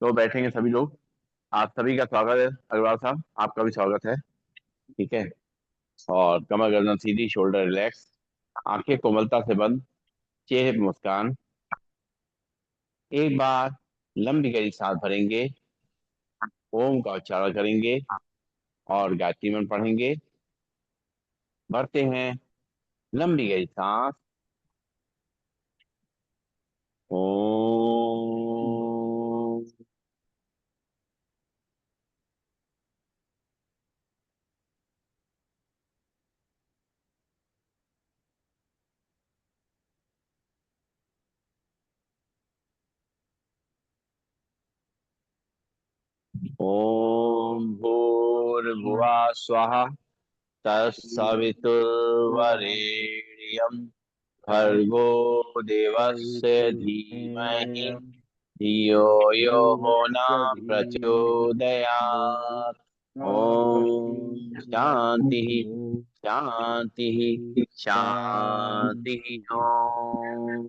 तो बैठेंगे सभी लोग। आप सभी का स्वागत है अग्रवाल साहब, आपका भी स्वागत है। ठीक है। और कमर गर्दन सीधी, शोल्डर रिलैक्स, आंखें कोमलता से बंद, चेहरे पे मुस्कान। एक बार लंबी गहरी सांस भरेंगे, ओम का उच्चारण करेंगे और गायत्री मंत्र पढ़ेंगे। भरते हैं लंबी गहरी सांस। ओम। ओम भूर्भुवः स्वः तत्सवितुर्वरेण्यं भर्गो देवस्य धीमहि धियो यो न प्रचोदयात्। ओम शांति शांति शांति। ओम।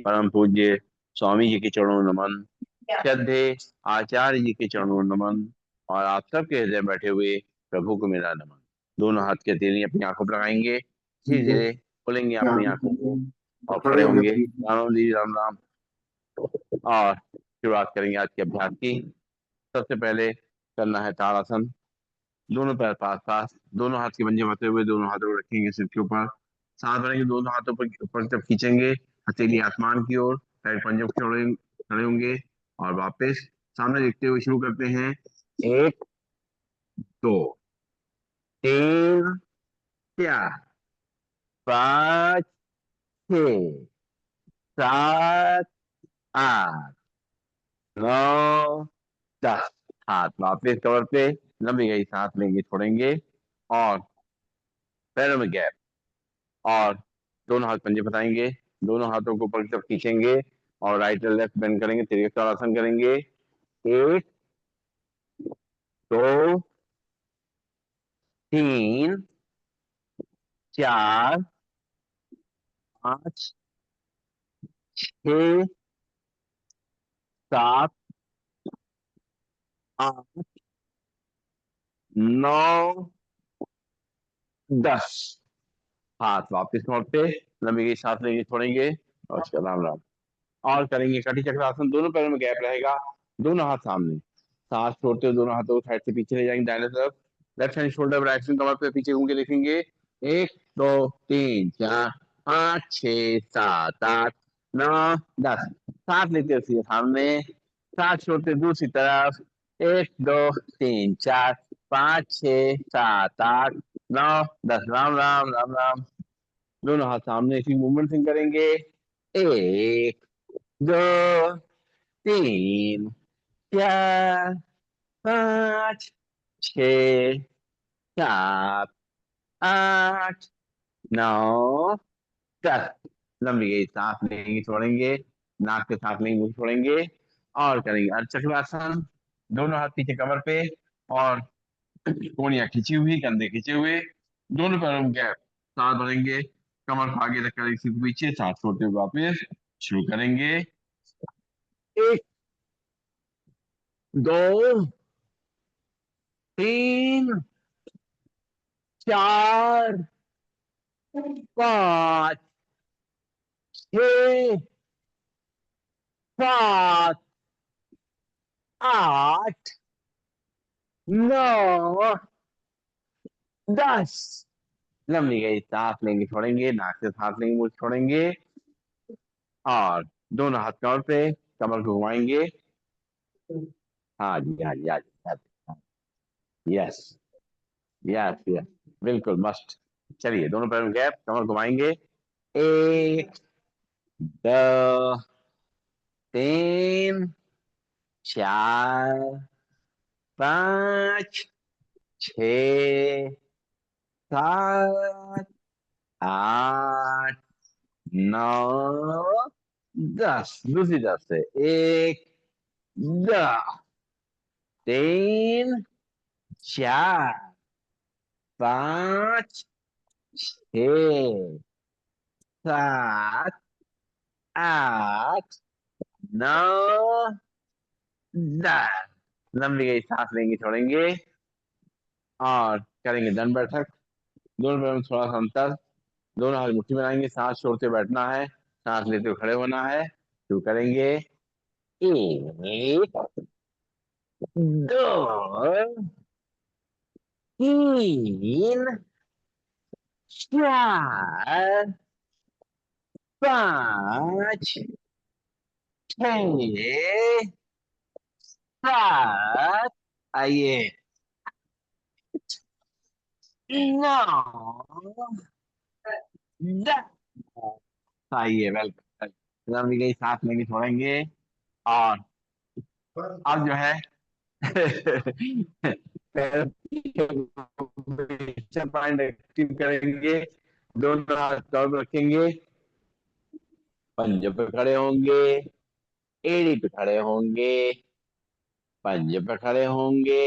परम पूज्य स्वामी जी के चरणों में नमन। श्रद्धे आचार्य जी के चरणों में नमन। और आप सबके हृदय में बैठे हुए प्रभु को मेरा नमन। दोनों हाथ के हथेली अपनी आंखों पर लगाएंगे, धीरे धीरे खोलेंगे अपनी आंखों को और खड़े होंगे। राम जी राम राम। और शुरुआत करेंगे आज के अभ्यास की। सबसे पहले करना है ताड़ासन। दोनों पैर पास पास, दोनों हाथ के पंजे बंधे हुए, दोनों हाथों को रखेंगे सिर के ऊपर। सांस भरेंगे, दोनों हाथों पर ऊपर की तरफ खींचेंगे, हथेली आसमान की ओर, पैर पंजे खड़े खड़े होंगे। और वापस सामने देखते हुए शुरू करते हैं। एक, दो, तीन, चार, पाँच, छः, सात, आठ, नौ, 10। हाथ वापस कवर पे, लंबी गई सांस लेंगे, छोड़ेंगे और पैरों में गैप। और दोनों हाथ पंजे बताएंगे, दोनों हाथों को ऊपर की तरफ खींचेंगे और राइट और लेफ्ट बेंड करेंगे, त्रिकोणासन करेंगे। एक, दो, तीन, चार, पाँच, छः, सात, आठ, नौ, 10। हाथ वापिस मोड़ पे, लंबी गई सांस लेंगे, छोड़ेंगे और उसका राम राम। और करेंगे कटी चक्रासन। दोनों पैरों में गैप रहेगा, दोनों हाथ सामने। सांस छोड़ते हुए दोनों हाथों को साइड से पीछे ले जाएंगे दाहिने तरफ। Left hand shoulder right hand कमर पे पीछे घूम के लिखेंगे। एक, दो, तीन, चार, पाँच, छः, सात, आठ, नौ, 10। सांस लेते हुए सामने, सांस छोड़ते दूसरी तरफ। एक, दो, तीन, चार, पाँच, छः, सात, आठ, नौ, 10। राम राम राम राम। दोनों हाथ सामने इसी मूवमेंट से करेंगे। एक, दो, तीन, चार, पाँच, छः, सात, आठ, नौ, 10। लंबी गई सांस लेंगे, छोड़ेंगे, नाक के सांस लेंगे, मुंह छोड़ेंगे। और करेंगे अर्धचक्रासन। दोनों हाथ पीछे कमर पे और कोहनियां खींची हुई, कंधे खींचे हुए, दोनों पैरों में गैप। सांस भरेंगे, कमर को आगे रख करेंगे, सिर को पीछे, सांस छोड़ते हुए वापस शुरू करेंगे। एक, दो, तीन, चार, पाँच, छः, सात, आठ, नौ, 10। लंबी गई सांस लेंगे, छोड़ेंगे, नाक से सांस लेंगे, मुंह से छोड़ेंगे। और दोनों हाथ कमर पे, कमर को घुमाएंगे। हाँ जी हाँ जी हाँ जी हाँ जी। यस यस यस, बिल्कुल मस्त। चलिए, दोनों पैरों में गैप, कमर घुमाएंगे। एक, दो, तीन, चार, पाँच, छः, सात, आठ, नौ, 10। दूसरी तरफ से। एक, दो, तीन, चार, पाँच, छः, सात, आठ, नौ, दस। लंबी गई सांस लेंगे छोड़ेंगे और करेंगे दंड बैठक। दोनों पैरों में थोड़ा सा अंतर। दोनों हाथ मुट्ठी बनाएंगे, सांस छोड़ते बैठना है, सांस लेते हुए खड़े होना है। शुरू करेंगे। एक, दो, तीन, चार, पाँच, छः, सात, आइए, नौ, दस, आइए, वेलकम। लंबी गई सांस लेंगे छोड़ेंगे और अब जो है पॉइंट एक्टिव करेंगे। दोनों हाथ कवर पे रखेंगे, पंजों पे खड़े होंगे, एड़ी पे खड़े होंगे, पंजों पे खड़े होंगे,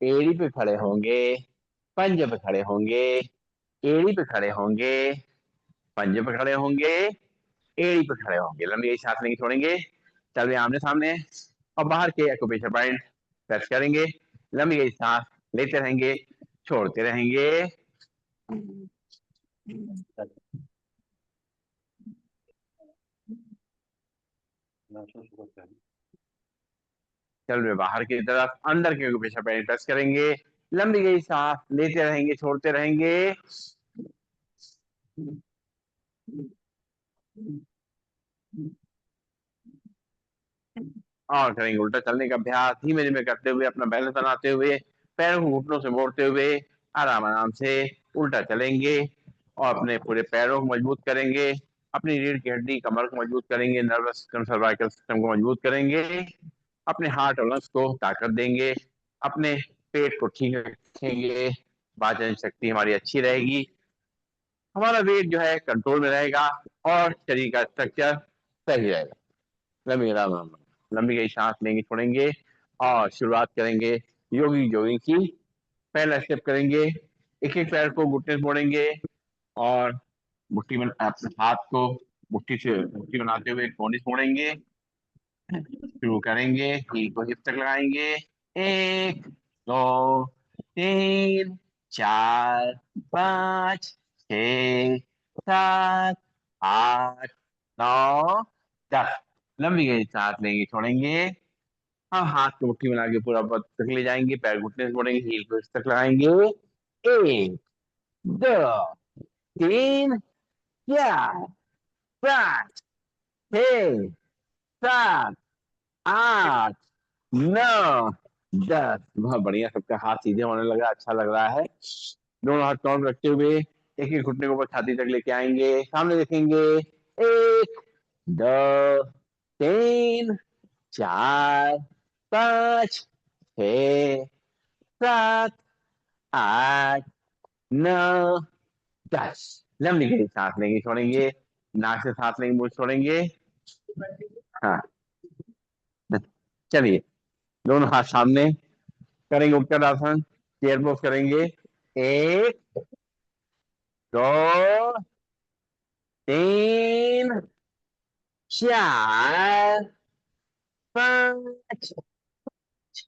एड़ी पे खड़े होंगे, पंजों पे खड़े होंगे, एड़ी पे खड़े होंगे, पंजों पे खड़े होंगे, एड़ी पे खड़े होंगे। लंबी गई सांस लेंगे छोड़ेंगे। चल रहे आमने सामने और बाहर के एक्यूप्रेशर पॉइंट प्रेस करेंगे। लंबी गई सांस लेते रहेंगे, छोड़ते रहेंगे। चल रहे बाहर की तरफ अंदर के एक्यूप्रेशर पॉइंट प्रेस करेंगे। लंबी गई सांस लेते रहेंगे, छोड़ते रहेंगे और करेंगे उल्टा चलने का अभ्यास। धीमे धीमे करते हुए अपना बैलेंस बनाते हुए पैरों को घुटनों से मोड़ते हुए आराम आराम से उल्टा चलेंगे और अपने पूरे पैरों को मजबूत करेंगे। अपनी रीढ़ की हड्डी कमर को मजबूत करेंगे, नर्वस सिस्टम सर्वाइकल सिस्टम को मजबूत करेंगे। अपने हार्ट और लंग्स को ताकत देंगे। अपने पेट को ठीक रखेंगे, पाचन शक्ति हमारी अच्छी रहेगी, हमारा वेट जो है कंट्रोल में रहेगा और शरीर का स्ट्रक्चर सही रहेगा। लंबी राम राम। लंबी गई सांस लेंगे छोड़ेंगे और शुरुआत करेंगे योगी जॉगिंग की। पहला स्टेप करेंगे, एक एक पैर को घुटने से मोड़ेंगे और मुट्ठी में अपने हाथ को मुट्ठी से मुट्ठी बनाते हुए कोहनी से मोड़ेंगे। शुरू करेंगे, हील को हिप तक लगाएंगे। एक, दो, तीन, चार, पाँच, छ, सात, आठ, नौ, दस। लंबी गई सांस लेंगे छोड़ेंगे। हाँ, हाथ को मुट्ठी बना के पूरा बद तक ले जाएंगे, पैर घुटने से मोड़ेंगे, हील को इस तक लगाएंगे। एक, दो, तीन, चार, पाँच, छः, सात, आठ, नौ, दस। बहुत बढ़िया, सबका हाथ सीधे होने लगा, अच्छा लग रहा है। दोनों हाथ काउंट रखते हुए एक एक घुटने को ऊपर छाती तक लेके आएंगे, सामने देखेंगे। एक, दो, तीन, चार, पाँच, छ, सात, आठ, नौ, दस। लंबी गहरी सांस लेंगे छोड़ेंगे, नाक से सांस लेंगे मुंह से छोड़ेंगे। हाँ, चलिए, दोनों हाथ सामने करेंगे, उत्तर आसन चेयर पोज करेंगे। एक, दो, तीन, चार, पाँच, छ,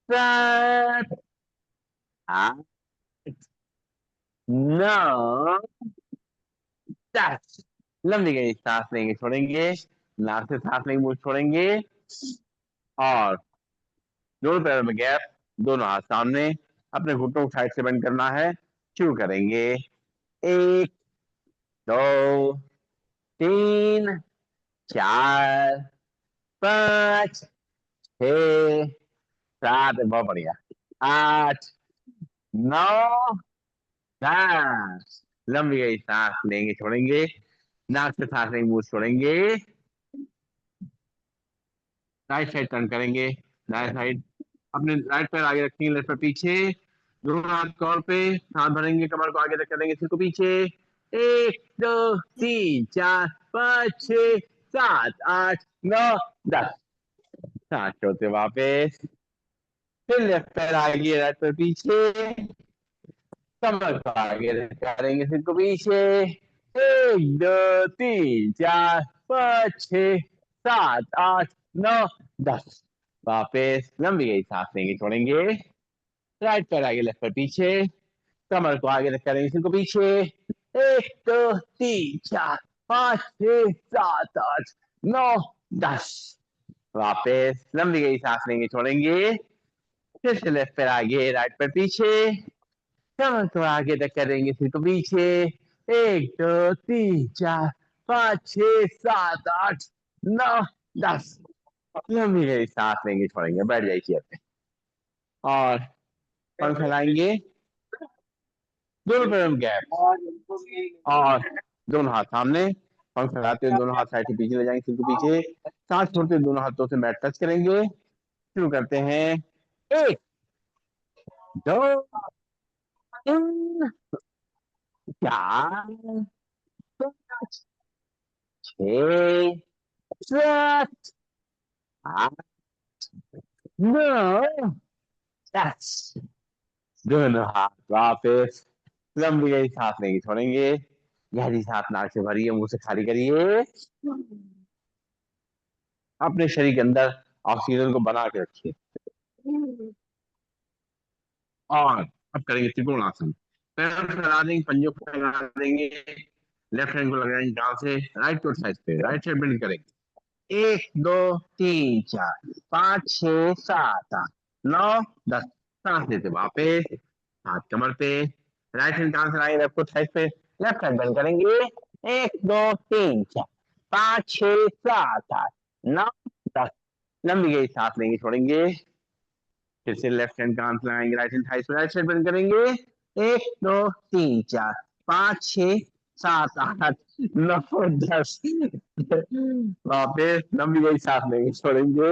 सात, आठ, नौ, दस। लंबी गई सांस लेंगे छोड़ेंगे, नाक से सांस लेंगे मुंह से छोड़ेंगे और दोनों पैरों में गैप, दोनों हाथ सामने, अपने घुटनों को साइड से बेंड करना है। शुरू करेंगे। एक, दो, तीन, चार, पाँच, छ, सात, बहुत बढ़िया, आठ, नौ, दस। लंबी गई सांस लेंगे छोड़ेंगे, नाक से सांस लेंगे मुंह से छोड़ेंगे। राइट साइड टर्न करेंगे, दाएं साइड। अपने राइट पैर आगे रखेंगे, लेफ्ट पैर पीछे। दोनों हाथ कॉर पे, हाथ भरेंगे, कमर को आगे तक करेंगे, सिर को पीछे। एक, दो, तीन, चार, पाँच, छः, सात, आठ, नौ, दस। सांस छोड़ते वापस। फिर लेफ्ट पैर आगे, राइट पैर पीछे, कमर को आगे करेंगे, सिर को पीछे। एक, दो, तीन, चार, पाँच, छः, सात, आठ, नौ, 10। वापस लंबी गई सांस लेंगे, छोड़ेंगे। राइट पैर आगे, लेफ्ट पैर पीछे। कमर को आगे रख करेंगे, सिर को पीछे। 1 2 3 4 5 6 7 8 9 10। वापस लंबी गई सांस लेंगे, छोड़ेंगे। फिर से लेफ्ट पैर आगे, राइट पैर पीछे। कमर को आगे तक करेंगे, सिर को पीछे। 1 2 3 4 5 6 7 8 9 10। लंबी गई सांस लेंगे, छोड़ेंगे। बैठ जाइए चेयर पे और पंख फैलाएंगे। दोनों पैरों में गैप और दोनों हाथ सामने। पंख फैलाते हुए दोनों हाथ साइड से पीछे ले जाएंगे, सिर को पीछे। सांस छोड़ते हुए दोनों हाथों से मैट टच करेंगे। शुरू करते हैं। 1 2 3 4 5 6 7 8 9 10। दोनों हाथ वापस लंबी गई सांस लेंगे, छोड़ेंगे। गहरी सांस नाक से भरिए, मुंह से खाली करिए। अपने शरीर के अंदर ऑक्सीजन को बना के रखिए। और अब करेंगे त्रिकोणासन। पैर फैला देंगे, पंजों को फैला देंगे। लेफ्ट हैंड को लगाएंगे गांव से राइट टू साइड पे, राइट साइड बेंड करेंगे। 1 2 3 4 5 6 7 8 9 10। सांस लेते वापस हाथ कमर पे। राइट हैंड कहां से लाएंगे, लेफ्ट को साइड पे। लेफ्ट हैंड बेंड करेंगे। 1 2 3 4 5 6 7 8 9 10। लंबी गई सांस लेंगे, छोड़ेंगे। फिर से लेफ्ट हैंड कान लगाएंगे, राइट हैंड थाइस पे, राइट साइड बंद करेंगे। 1 2 3 4 5 6 7 8 9 10। वापिस लंबी गई सांस लेंगे, छोड़ेंगे।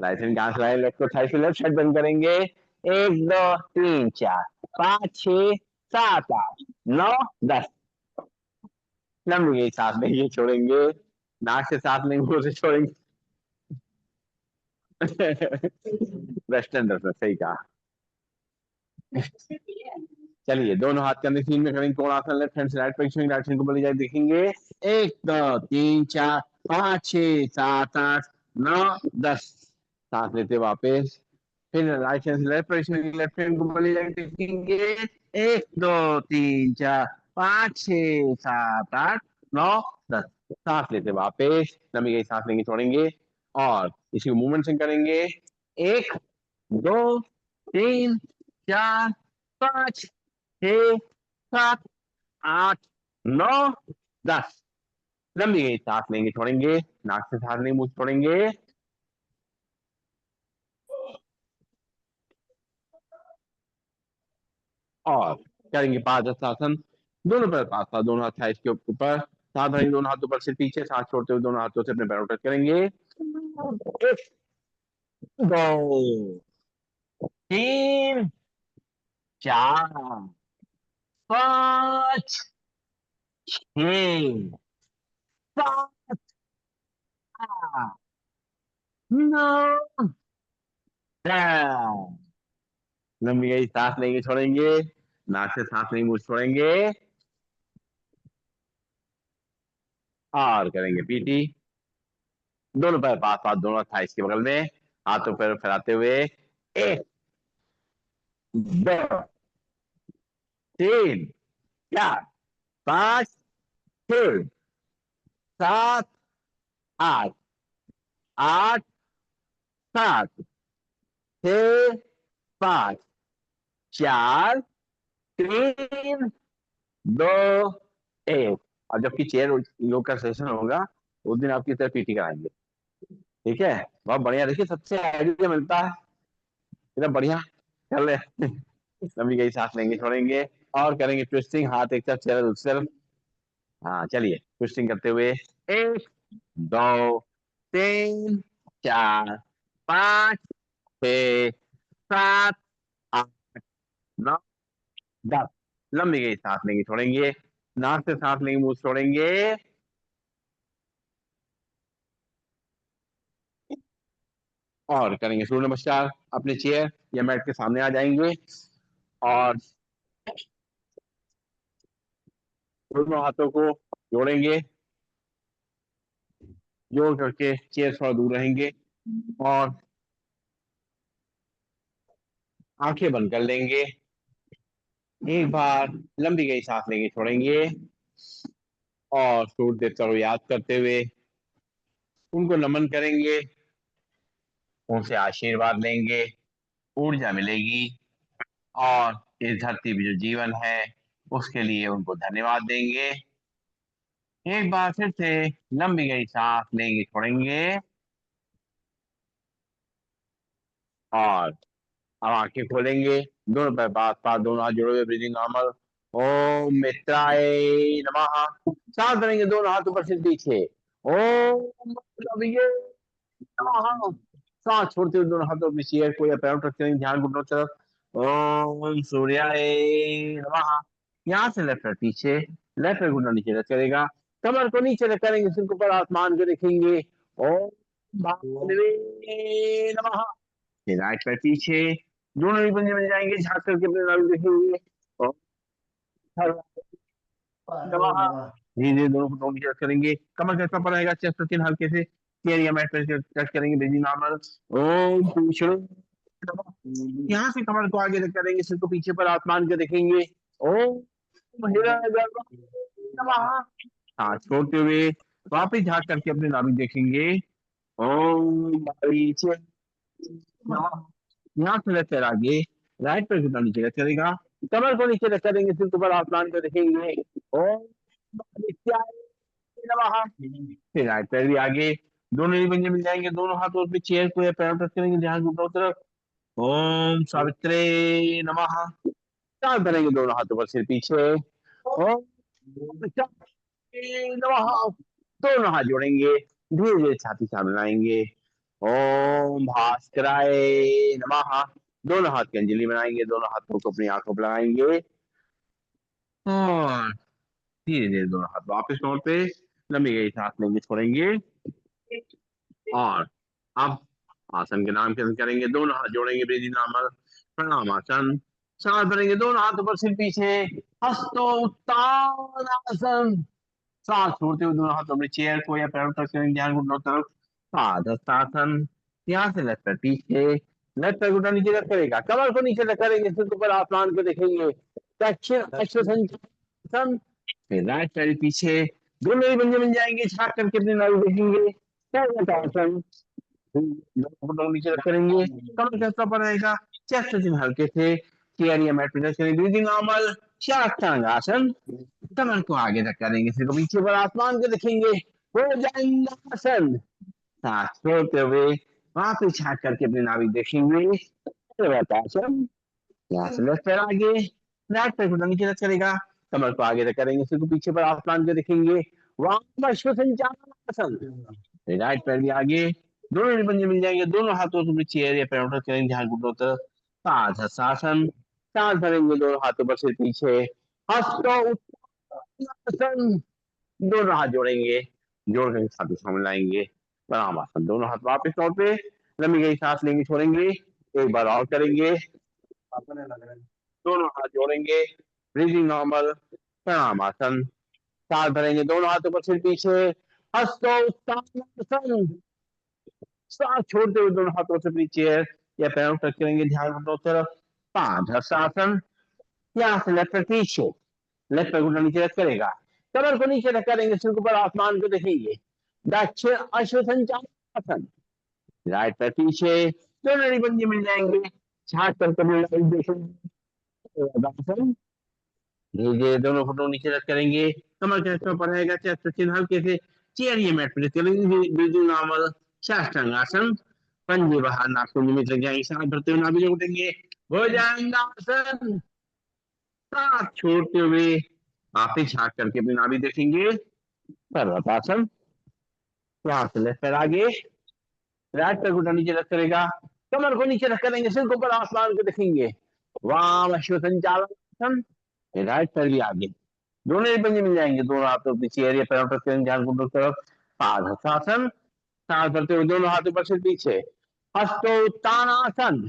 राइट हैंड कान लगाएंगे, लेफ्ट को थाइस पे, लेफ्ट साइड बंद करेंगे। 1 2 3 4 5 6 7 8 9 10। लंबी गई सांस लेंगे, छोड़ेंगे। नाक से सांस लेंगे, मुंह से छोड़ेंगे। वेस्टर्न ड्रेस में सही कहा। चलिए दोनों हाथ करने सीन में करेंगे कोणासन। लेफ्ट हैंड से राइट पोजीशन, राइट हैंड को बोले जाए, देखेंगे। 1 2 3 4 5 6 7 8 9 10। सांस लेते वापस। फिर राइट हैंड से लेफ्ट पोजीशन, लेफ्ट हैंड को बोले जाए, देखेंगे। 1 2 3 4 5 6 7 8 9 10। सांस लेते वापस लंबी गई सांस लेंगे, छोड़ेंगे। और इसी मूवमेंट से करेंगे। 1 2 3 4 5 6 7 8 9 10। लंबी गई सांस लेंगे, छोड़ेंगे। नाक से सांस लेंगे, मुंह से छोड़ेंगे। और करेंगे पादहस्तासन। दोनों पैर पास पास, दोनों हाथ थाइस के ऊपर। साथ रखेंगे, दोनों हाथ ऊपर से पीछे, सांस छोड़ते हुए दोनों हाथों से अपने पैरों टच करेंगे। 1 2 3 4 5 6 7 8 9 10। लंबी गई सांस लेंगे, छोड़ेंगे। नाक से सांस लेंगे, मुंह से छोड़ेंगे। और करेंगे पीटी। दोनों पैर पास पास, दोनों थाइस के बगल में। हाथों पैर फैलाते हुए। 1 2 3 4 5 6 7 8 9 10। और जबकि चेयर योग का सेशन होगा, उस दिन आपकी तरफ पीटी कराएंगे। ठीक है, बहुत बढ़िया। देखिए सबसे आइडिया मिलता है, एकदम बढ़िया। कर ले। लंबी गई सांस लेंगे, छोड़ेंगे। और करेंगे ट्विस्टिंग, हाथ एक तरफ चेहरा दूसरी तरफ। हाँ चलिए ट्विस्टिंग करते हुए। 1 2 3 4 5 6 7 8 9 10। लंबी गई सांस लेंगे, छोड़ेंगे। नाक से सांस लेंगे, मुंह से छोड़ेंगे। और करेंगे सूर्य नमस्कार। अपने चेयर या मैट के सामने आ जाएंगे और दोनों हाथों को जोड़ेंगे। जोड़ करके चेयर थोड़ा दूर रहेंगे और आंखें बंद कर लेंगे। एक बार लंबी गई सांस लेंगे, छोड़ेंगे और सूर्य देवता को याद करते हुए उनको नमन करेंगे, उनसे आशीर्वाद लेंगे, ऊर्जा मिलेगी और इस धरती पे जो जीवन है उसके लिए उनको धन्यवाद देंगे। एक बार फिर से लंबी गई सांस लेंगे, छोड़ेंगे और अब आंखें खोलेंगे। दोनों पैर पास पास, दोनों हाथ जोड़े हुए, ब्रीदिंग नॉर्मल। ओम मित्राय नमः। सांस भरेंगे, दोनों हाथ ऊपर से पीछे। ओम रविये नमः। सांस छोड़ते हुए दोनों हाथों पीछे चेयर को या पैरों टच करेंगे, ध्यान घुटनों की तरफ। ओम सूर्याय नमः। यहाँ से लेफ्ट पैर पीछे, लेफ्ट पैर घुटना नीचे टच करेगा, कमर को नीचे रख करेंगे, सिर को ऊपर आसमान को देखेंगे। ओम भानुवे नमः। फिर राइट पैर पीछे, दोनों ही पंजे मिल जाएंगे, झांक करके अपने नाम देखेंगे। और नमः। धीरे धीरे दोनों को नीचे रख करेंगे, कमर कैसा पर रहेगा, चेस्ट चिन्ह हल्के से चेयर या मैट पर टच करेंगे, ब्रीदिंग नॉर्मल। ओम पूछो नमः। यहाँ से कमर को आगे रख करेंगे, सिर को पीछे पर आसमान को देखेंगे। ओम हिरण्यगर्भ नमः। हाथ छोड़ते हुए वापिस झांक करके अपने नाभि देखेंगे। ओम मरीचिर् नमः। यहाँ से लेफ्ट पैर आगे, राइट पैर घुटना नीचे रख करेगा, कमर को नीचे रख करेंगे, सिर को ऊपर आसमान को देखेंगे। ओम आदित्याय नमः। फिर राइट पैर भी आगे, दोनों ही पंजे मिल जाएंगे, दोनों हाथ और चेयर को या पैरों टच करेंगे, ध्यान घुटनों की तरफ। ओम सावित्रे नमः। सांस भरेंगे, दोनों हाथों पर सिर पीछे। ओम विष्णुवे नमः। दोनों हाथ जोड़ेंगे, धीरे धीरे छाती सामने लाएंगे। ओम भास्कराय नमः। दोनों हाथ की अंजलि बनाएंगे, दोनों हाथों को अपनी आंखों पर लगाएंगे और धीरे धीरे दोनों हाथ वापस नोट पे लंबी गई सांस लेंगे, छोड़ेंगे और अब आसन के नाम कीर्तन करेंगे, दोनों हाथ जोड़ेंगे, ब्रीदिंग नॉर्मल। प्रणाम आसन। सांस भरेंगे, दोनों हाथ ऊपर सिर पीछे। हस्तो उत्तान आसन। सांस छोड़ते हुए दोनों हाथ अपने चेयर को या पैरों टच करेंगे, ध्यान घुटनों तरफ। पादहस्तासन। यहाँ से लेफ्ट पैर पीछे, लेफ्ट पैर घुटना नीचे रख करेगा, कमर को नीचे रख करेंगे, सिर ऊपर आसमान को देखेंगे। दक्षिण अश्वसंचालन। फिर राइट पैर पीछे, दोनों ही पंजे मिल जाएंगे, झांक करके अपने नाभि देखेंगे। आसन। घुटनों नीचे रख करेंगे, कमर कैसा पर रहेगा, चेस्ट चिन्ह हल्के से चेयर या मैट पर टच करेंगे, ब्रीदिंग नॉर्मल। शास्त्रांग आसन। कमर को आगे तक करेंगे, सिर को पीछे पर आसमान को देखेंगे। भुजंगासन। सांस छोड़ते हुए वापिस झांक करके अपनी नाभि देखेंगे। पर्वतासन। यहाँ से लेफ्ट पैर आगे, राइट पैर घुटना नीचे टच करेगा, कमर को आगे तक करेंगे, सिर को पीछे पर आसमान को देखेंगे। वाम संचालन। राइट पैर भी आगे, दोनों ही पंजे मिल जाएंगे, दोनों हाथों से चेयर या पैरों पर करेंगे, ध्यान घुटनों तरफ। पादहस्तासन। सांस भरेंगे, दोनों हाथों पर सिर पीछे। हस्तो उत्तानासन। दोनों हाथ जोड़ेंगे, जोड़ करके छाती सामने लाएंगे, प्रणाम आसन। दोनों हाथ वापस लौट पे लंबी गई सांस लेंगे, छोड़ेंगे, एक बार और करेंगे। दोनों हाथ जोड़ेंगे, ब्रीदिंग नॉर्मल। प्रणाम आसन। सांस भरेंगे, दोनों हाथों पर सिर पीछे। हस्तो उत्तानासन। सांस छोड़ते हुए दोनों हाथों से अपनी चेयर या पैरों टच करेंगे, ध्यान हाथों तरफ। पादहस्तासन। यहाँ से लेफ्ट पैर पीछे, लेफ्ट पैर घुटना नीचे रख करेगा, कमर को नीचे रख करेंगे, सिर को ऊपर आसमान को देखेंगे। दक्षिण अश्वसंचालन। राइट पैर पीछे, दोनों पंजे मिल जाएंगे, छाट कर कमर देखेंगे। धीरे धीरे दोनों घुटनों नीचे रख करेंगे, कमर के हिस्सों पर रहेगा, चेस्ट चिन्ह हल्के से चेयर या मैट पर करेंगे, ब्रीदिंग नॉर्मल। साष्टांगासन। पंजे बाहर, नाखून में लग जाएंगे, सांस भरते हुए नाभि जोड़ेंगे। भुजंगासन। सांस छोड़ते हुए वापिस झांक करके अपनी नाभि देखेंगे। पर्वतासन। यहाँ से लेफ्ट पैर आगे, राइट पैर घुटना नीचे रख करेगा, कमर को नीचे रख करेंगे, सिर को ऊपर आसमान को देखेंगे। वाम अश्वसंचालन। राइट पैर भी आगे, दोनों ही पंजे मिल जाएंगे, दोनों हाथों के चेहरे पैरों पर करेंगे, ध्यान घुटनों की तरफ। पादहस्तासन। सांस भरते हुए दोनों हाथों पर सिर पीछे। हस्तोत्तानासन।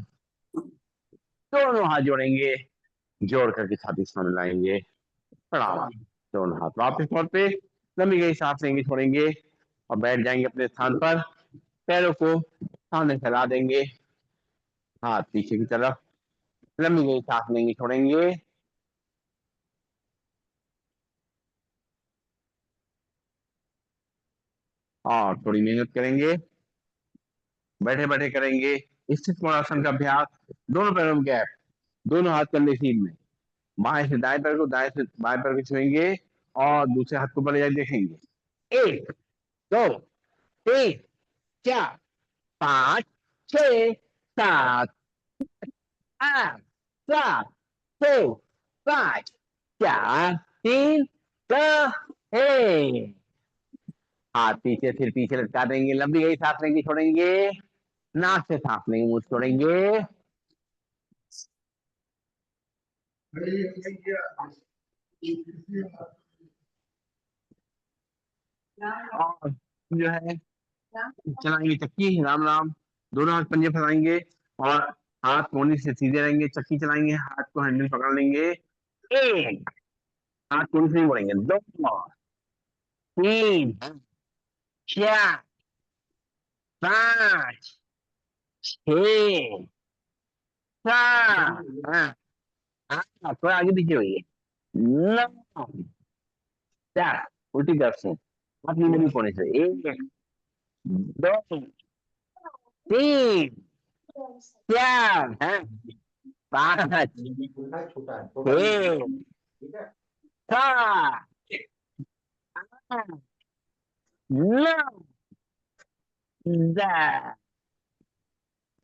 दोनों हाथ जोड़ेंगे, जोड़ करके छाती सामने लाएंगे, प्रणाम। दोनों हाथ वापस तौर पे लंबी गई सांस लेंगे, छोड़ेंगे, और बैठ जाएंगे अपने स्थान पर। पैरों को सामने फैला देंगे, हाथ पीछे की तरफ, लंबी गई सांस लेंगे, छोड़ेंगे। और थोड़ी मेहनत करेंगे, बैठे बैठे करेंगे स्थित कोणासन का अभ्यास। दोनों पैरों में गैप, दोनों हाथ कंधे सीध में, बाएं से दाएं पैर को, दाएं से बाएं पैर को छुएंगे और दूसरे हाथ को ऊपर ले जाके देखेंगे। एक, दो, तीन, चार, पाँच, छह, सात, आठ, सात, छह, पाँच, चार, तीन, दो, एक। हाथ पीछे, सिर पीछे लटका देंगे, लंबी गई सांस लेंगे, छोड़ेंगे। नाक से सांस लेंगे, मुंह से छोड़ेंगे। और जो है चलाएंगे चक्की, राम राम। दोनों हाथ पंजे फंसाएंगे और हाथ कोहनी से सीधे रहेंगे। चक्की चलाएंगे, हाथ को हैंडल पकड़ लेंगे। एक, हाथ कोहनी से नहीं मोड़ेंगे। दो, तीन, चार, पाँच, छह, सात, थोड़ा आगे पीछे होइए। नौ, चार, उल्टी तरफ से हाथ नीचे भी कोने से। एक, दो, तीन, चार, पाँच, छह, सात, आठ, नौ, दस।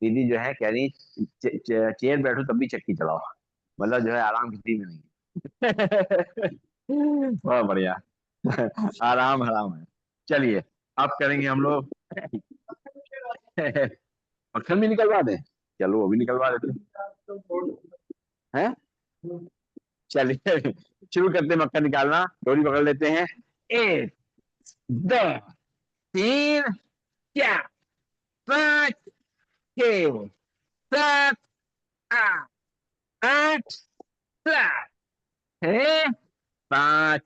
दीदी जो है कह रही चेयर बैठो तब भी चक्की चलाओ, मतलब जो है आराम किसी में नहीं। बहुत बढ़िया। आराम हराम है। चलिए अब करेंगे हम लोग। मक्खन भी निकलवा दें, चलो वो भी निकलवा देते हैं। चलिए शुरू करते हैं मक्खन निकालना। डोरी पकड़ लेते हैं। एक, दो, तीन, चार, पाँच, छह, सात, आठ, आठ, सात, छह, पाँच,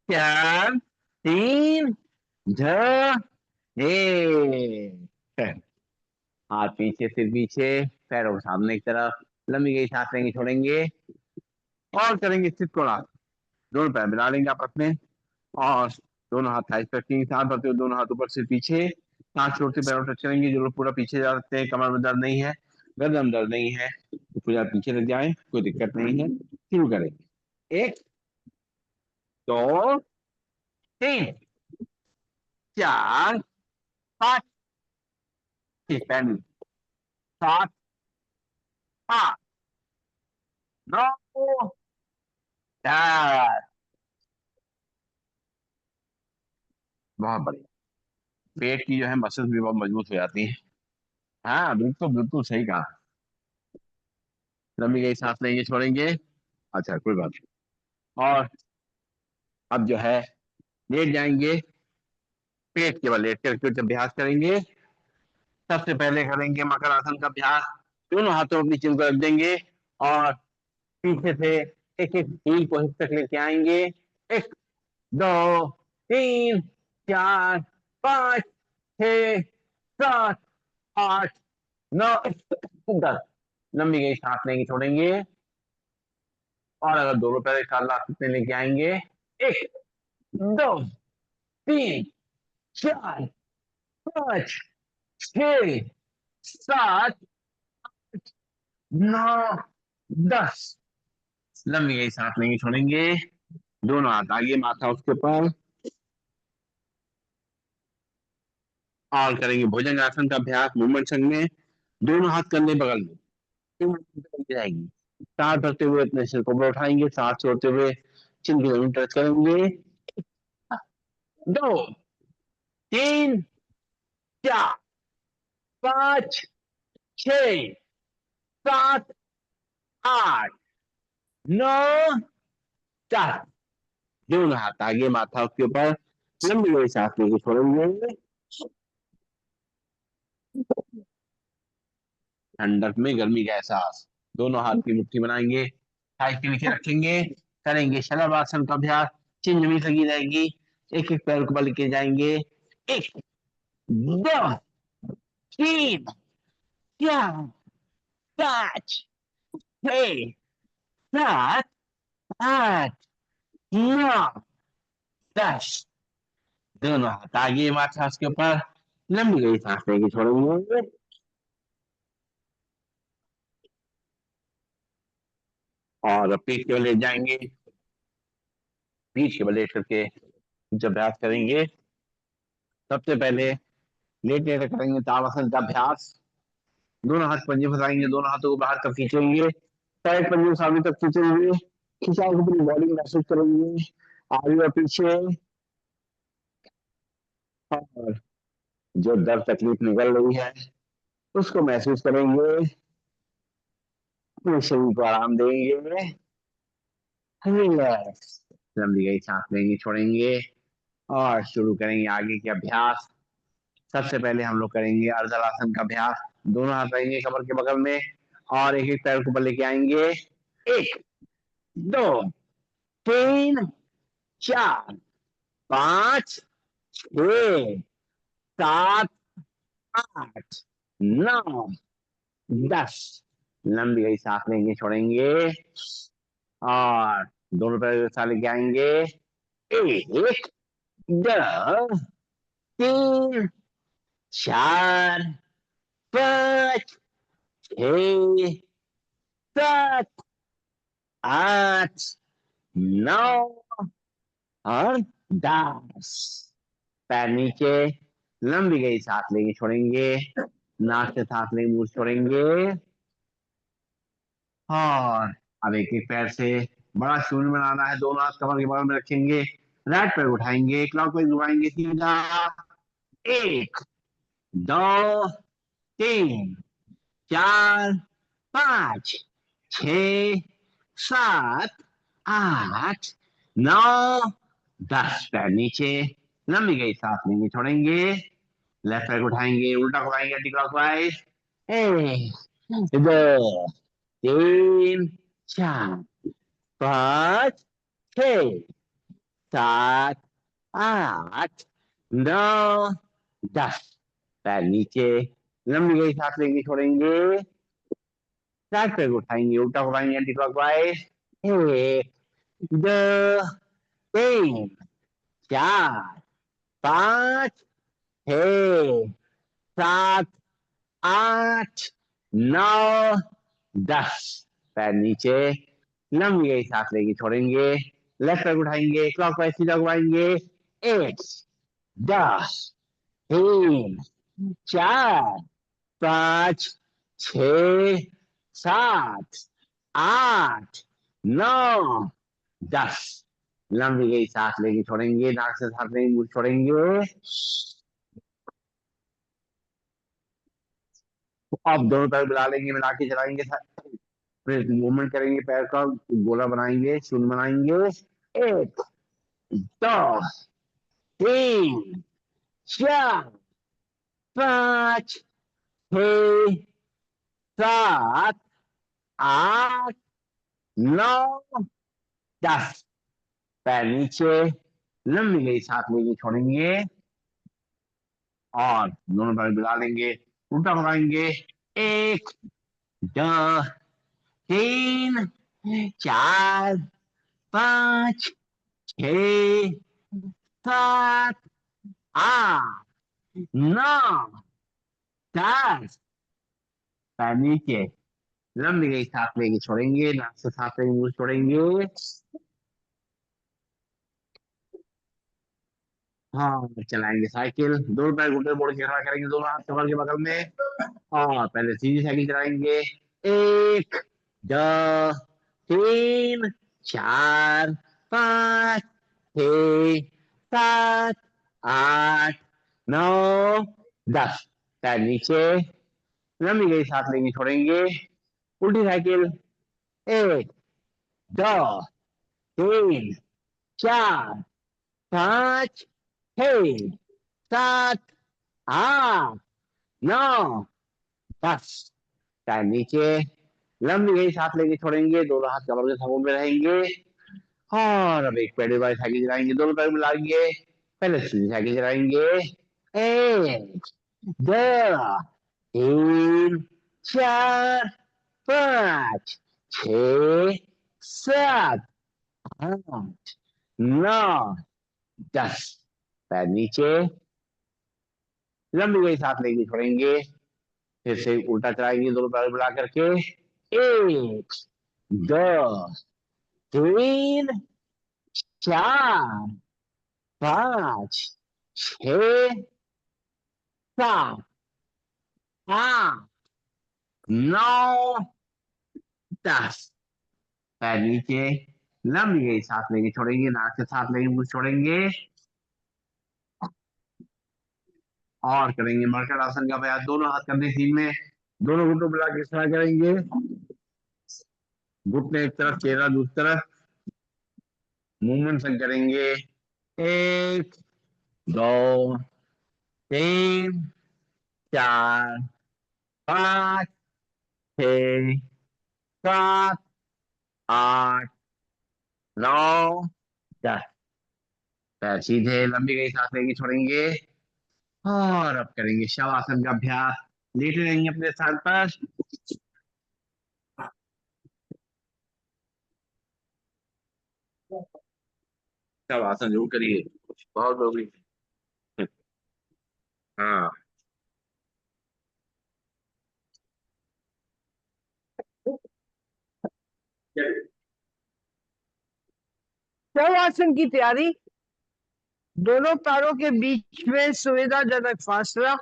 चार, तीन, दो, एक। हाथ पीछे, सिर पीछे, पैरों को सामने की तरफ, लंबी गई सांस लेंगे, छोड़ेंगे। और करेंगे स्थित कोणासन। दोनों पैर मिला लेंगे आपस में और दोनों हाथ थाइस पे रखेंगे, सांस भरते हुए दोनों हाथ ऊपर से पीछे, सांस छोड़ते पैरों टच करेंगे। जो लोग पूरा पीछे जा सकते हैं, कमर में दर्द नहीं है, गर्दन में दर्द नहीं है, तो पूरा पीछे लग जाए, कोई दिक्कत नहीं है। शुरू करेंगे। एक, दो, तीन, चार, पाँच, छह, पैर, सात, आठ, नौ, दस। बहुत बढ़िया। पेट की जो है मसल्स भी बहुत मजबूत हो जाती है। हाँ बिल्कुल बिल्कुल सही कहा। लंबी गई सांस लेंगे, छोड़ेंगे। अच्छा कोई बात नहीं। और अब जो है लेट जाएंगे, पेट के बल लेट कर कुछ अभ्यास करेंगे। सबसे पहले करेंगे मकर आसन का अभ्यास। दोनों हाथों अपनी चिन को रख देंगे और पीछे से एक एक हील को हिप तक लेके आएंगे। एक, दो, तीन, चार, पाँच, छह, सात, आठ, नौ, 10। लंबी गई सांस लेंगे, छोड़ेंगे। और अगर दोनों पैर एक साथ लास्ट में लेके आएंगे। एक, दो, तीन, चार, पाँच, छह, सात, नौ, 10। लंबी गई सांस लेंगे, छोड़ेंगे। दोनों हाथ आगे, माथा उसके ऊपर। और करेंगे भुजंगासन का अभ्यास मूवमेंट संग में। दोनों हाथ कंधे बगल में, जाएगी। सांस भरते हुए अपने सिर को ऊपर उठाएंगे, सांस छोड़ते हुए चिन की जमीन टच करेंगे। दो, तीन, चार, पाँच, छह, सात, आठ, नौ, 10। दोनों हाथ आगे, माथा उसके ऊपर। लंबी हुई सांस लेके छोड़ेंगे। ठंडक में गर्मी का एहसास। दोनों हाथ की मुट्ठी बनाएंगे, थाई के नीचे रखेंगे। करेंगे शलभासन का अभ्यास। चिन जमीन लगी रहेगी। एक एक पैर को ऊपर लेके जाएंगे। एक, दो, तीन, चार, पाँच, छह, सात, आठ, नौ, 10। दोनों हाथ आगे, माथा उसके ऊपर, लंबी गई सांस लेके छोड़ेंगे। और पीठ के बल लेट जाएंगे। पीठ के बल लेट करके जब अभ्यास करेंगे, सबसे पहले लेट लेट करेंगे ताड़ासन का अभ्यास। दोनों हाथ पंजे फंसाएंगे, दोनों हाथों को बाहर तक खींचेंगे, पैर पंजे को सामने तक खींचेंगे, खिंचाव को पूरी बॉडी में महसूस करेंगे, आगे और पीछे। और जो दर्द तकलीफ निकल रही है उसको महसूस करेंगे, अपने शरीर को आराम देंगे। रिलैक्स, लंबी गई सांस लेंगे, छोड़ेंगे और शुरू करेंगे आगे के अभ्यास। सबसे पहले हम लोग करेंगे अर्धलासन का अभ्यास। दोनों हाथ रहेंगे कमर के बगल में और एक एक पैर को ऊपर लेके आएंगे। एक, दो, तीन, चार, पाँच, छह, सात, आठ, नौ, 10। लंबी गई सांस लेंगे, छोड़ेंगे और दोनों पैर साथ लेके आएंगे। एक, दो, तीन, चार, पाँच, छह, सात, आठ, नौ और 10। पैर नीचे, लंबी गई सांस लेंगे, छोड़ेंगे, नाक से सांस लेंगे, मुंह से छोड़ेंगे। और अब एक एक पैर से बड़ा शून्य बनाना है। दोनों हाथ कमर के बगल में रखेंगे, राइट पैर उठाएंगे, क्लॉकवाइज घुमाएंगे सीधा। एक, दो, तीन, चार, पाँच, छ, सात, आठ, नौ, 10। पैर नीचे, लंबी गई सांस लेंगे, छोड़ेंगे, लेफ्ट पैर उठाएंगे, उल्टा घुमाएंगे एंटी क्लॉकवाइज। एक, दो, तीन, चार, पाँच, छह, सात, आठ, नौ, 10। पैर नीचे, लंबी गई सांस लेंगे, छोड़ेंगे, राइट पैर को उठाएंगे, उल्टा घुमाएंगे एंटी क्लॉकवाइज। एक, दो, तीन, चार, पाँच, छह, सात, आठ, नौ, 10। पैर नीचे, लंबी गई सांस लेंगे, छोड़ेंगे, लेफ्ट पैर उठाएंगे, क्लॉकवाइज सीधा घुमाएंगे। एक, दो, तीन, चार, पाँच, छ, सात, आठ, नौ, 10। लंबी गई सांस लेंगे, छोड़ेंगे, नाक से सांस लेंगे, मुंह से छोड़ेंगे। अब दोनों पैर मिला लेंगे, मिला के चलाएंगे, फिर मूवमेंट करेंगे, पैर का गोला बनाएंगे, शून्य बनाएंगे। एक, दो, तीन, चार, पाँच, छह, सात, आठ, नौ, 10। पैर नीचे, लंबी गई सांस लेंगे, छोड़ेंगे और दोनों पैर मिला लेंगे, उल्टा घुमाएंगे। एक, दो, तीन, चार, पाँच, छ, सात, आठ, नौ, 10। पैर नीचे, लंबी गई सांस लेंगे, छोड़ेंगे, नाक से सांस लेंगे, मुंह से छोड़ेंगे। हाँ, चलाएंगे साइकिल, दोनों पैर घुटने मोड़ के खड़ा करेंगे, दोनों हाथ कमर के बगल में और पहले सीधी साइकिल चलाएंगे। एक, दो, तीन, चार, पाँच, छह, सात, आठ, नौ, 10। पैर नीचे, लंबी गई सांस लेंगे, छोड़ेंगे, उल्टी साइकिल। एक, दो, तीन, चार, पाँच, छह, सात, आठ, नौ, 10। पैर नीचे, लंबी गई सांस लेके छोड़ेंगे, दोनों हाथ कमर के थमों में रहेंगे और अब एक पैर वाली साइकिल चलाएंगे, दोनों पैर मिलाएंगे, पहले सीधी साइकिल चलाएंगे। एक, दो, तीन, चार, पाँच, छ, सात, आठ, नौ, 10। पैर नीचे, लंबी गई सांस लेंगे, छोड़ेंगे, फिर से उल्टा चलाएंगे दोनों पैर मिला करके। एक, दो, तीन, चार, पाँच, छ, सात, आठ, नौ, 10। पैर नीचे, लंबी गई सांस लेंगे, छोड़ेंगे, नाक से सांस लेंगे, मुंह से छोड़ेंगे। और करेंगे मर्कट आसन का अभ्यास। दोनों हाथ कंधे सीन में, दोनों घुटनों मिला के इस तरह करेंगे, घुटने एक तरफ, चेहरा दूसरी तरफ, मूवमेंट से करेंगे। एक, दो, तीन, चार, पाँच, छ, सात, आठ, नौ, 10। पैर सीधे, लंबी गई सांस लेंगे, छोड़ेंगे। और अब करेंगे शवासन का अभ्यास। लेटे रहेंगे अपने स्थान पर। शवासन जरूर करिए, बहुत जरूरी है। हाँ। शवासन की तैयारी। दोनों पैरों के बीच में सुविधाजनक फासला,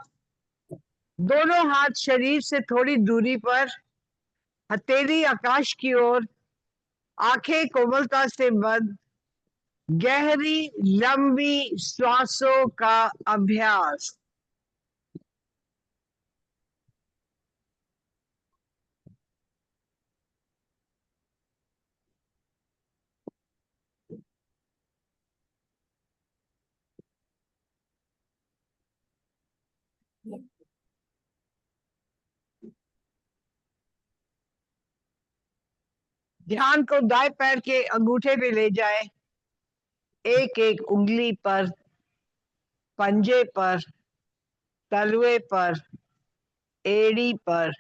दोनों हाथ शरीर से थोड़ी दूरी पर, हथेली आकाश की ओर, आंखें कोमलता से बंद, गहरी लंबी श्वासों का अभ्यास। ध्यान को दाएं पैर के अंगूठे पे ले जाए, एक एक उंगली पर, पंजे पर, तलवे पर, एड़ी पर,